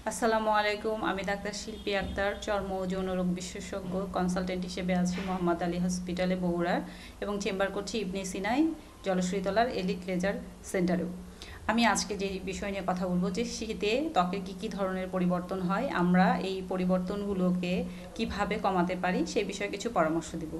আসসালামু আলাইকুম। আমি ডাক্তার শিল্পী আক্তার, চর্ম ও যৌন রোগ বিশেষজ্ঞ কনসালটেন্ট হিসেবে আছি মোহাম্মদ আলী হসপিটালে বগুড়ার, এবং চেম্বার করছি ইবনে সিনাই জলশ্রীতলার এলিট লেজার সেন্টারেও। আমি আজকে যে বিষয় নিয়ে কথা বলবো যে শীতে ত্বকের কী ধরনের পরিবর্তন হয়, আমরা এই পরিবর্তনগুলোকে কিভাবে কমাতে পারি সেই বিষয়ে কিছু পরামর্শ দিব।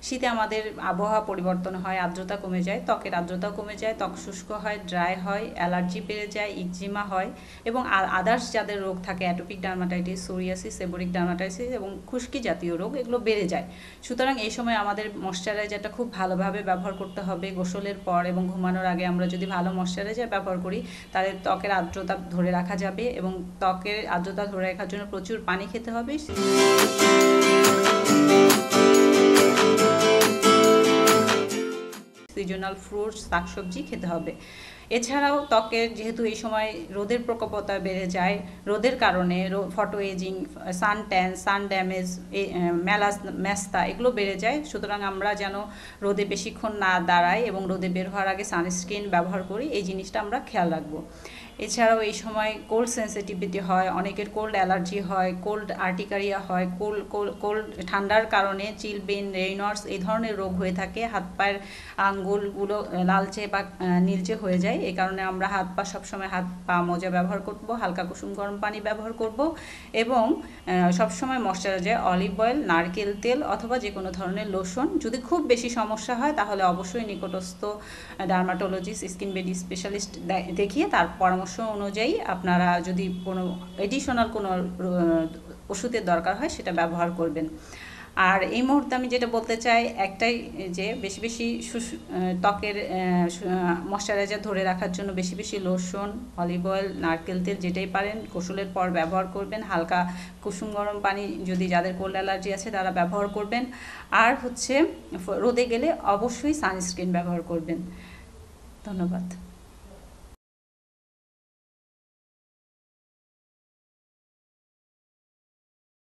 শীতে আমাদের আবহাওয়া পরিবর্তন হয়, আর্দ্রতা কমে যায়, ত্বকের আর্দ্রতা কমে যায়, ত্বক শুষ্ক হয়, ড্রাই হয়, অ্যালার্জি বেড়ে যায়, ইকজিমা হয়, এবং আদার্স যাদের রোগ থাকে atopic dermatitis, psoriasis, seborrhoeic dermatitis এবং খুশকি জাতীয় রোগ, এগুলো বেড়ে যায়। সুতরাং এই সময় আমাদের ময়শ্চারাইজারটা খুব ভালোভাবে ব্যবহার করতে হবে। গোসলের পর এবং ঘুমানোর আগে আমরা যদি ভালো ময়শ্চারাইজার ব্যবহার করি তাহলে ত্বকের আর্দ্রতা ধরে রাখা যাবে, এবং ত্বকের আর্দ্রতা ধরে রাখার জন্য প্রচুর পানি খেতে হবে। সিজনাল ফ্রুটস, শাকসবজি খেতে হবে। এছাড়াও ত্বকের যেহেতু এই সময় রোদের প্রকোপতা বেড়ে যায়, রোদের কারণে ফটো এজিং, সান ট্যান, সান ড্যামেজ, ম্যাস্তা এগুলো বেড়ে যায়। সুতরাং আমরা যেন রোদে বেশিক্ষণ না দাঁড়াই এবং রোদে বের হওয়ার আগে সানস্ক্রিন ব্যবহার করি, এই জিনিসটা আমরা খেয়াল রাখবো। এছাড়াও এই সময় কোল্ড সেন্সিটিভিটি হয়, অনেকের কোল্ড অ্যালার্জি হয়, কোল্ড আর্টিকারিয়া হয়, কোল্ড ঠান্ডার কারণে চিলবেন, রেইনর্স এই ধরনের রোগ হয়ে থাকে। হাত পায়ের আঙ্গুলগুলো লালচে বা নীলচে হয়ে যায়। এই কারণে আমরা হাত পা সবসময় হাত পা মোজা ব্যবহার করব, হালকা কুসুম গরম পানি ব্যবহার করব, এবং সবসময় ময়শ্চারাইজার অলিভ অয়েল, নারকেল তেল অথবা যে কোনো ধরনের লোশন। যদি খুব বেশি সমস্যা হয় তাহলে অবশ্যই নিকটস্থ ডার্মাটোলজিস্ট, স্কিন বেডি স্পেশালিস্ট দেখিয়ে তার পরামর্শ অনুযায়ী আপনারা যদি কোনো এডিশনাল কোনো ওষুধের দরকার হয় সেটা ব্যবহার করবেন। আর এই মুহূর্তে আমি যেটা বলতে চাই একটাই, যে বেশি বেশি ত্বকের ময়শ্চারাইজার ধরে রাখার জন্য বেশি বেশি লোশন, অলিভ অয়েল, নারকেল তেল যেটাই পারেন গোসলের পর ব্যবহার করবেন। হালকা কুসুম গরম পানি যদি যাদের কোল্ড অ্যালার্জি আছে তারা ব্যবহার করবেন। আর রোদে গেলে অবশ্যই সানস্ক্রিন ব্যবহার করবেন। ধন্যবাদ।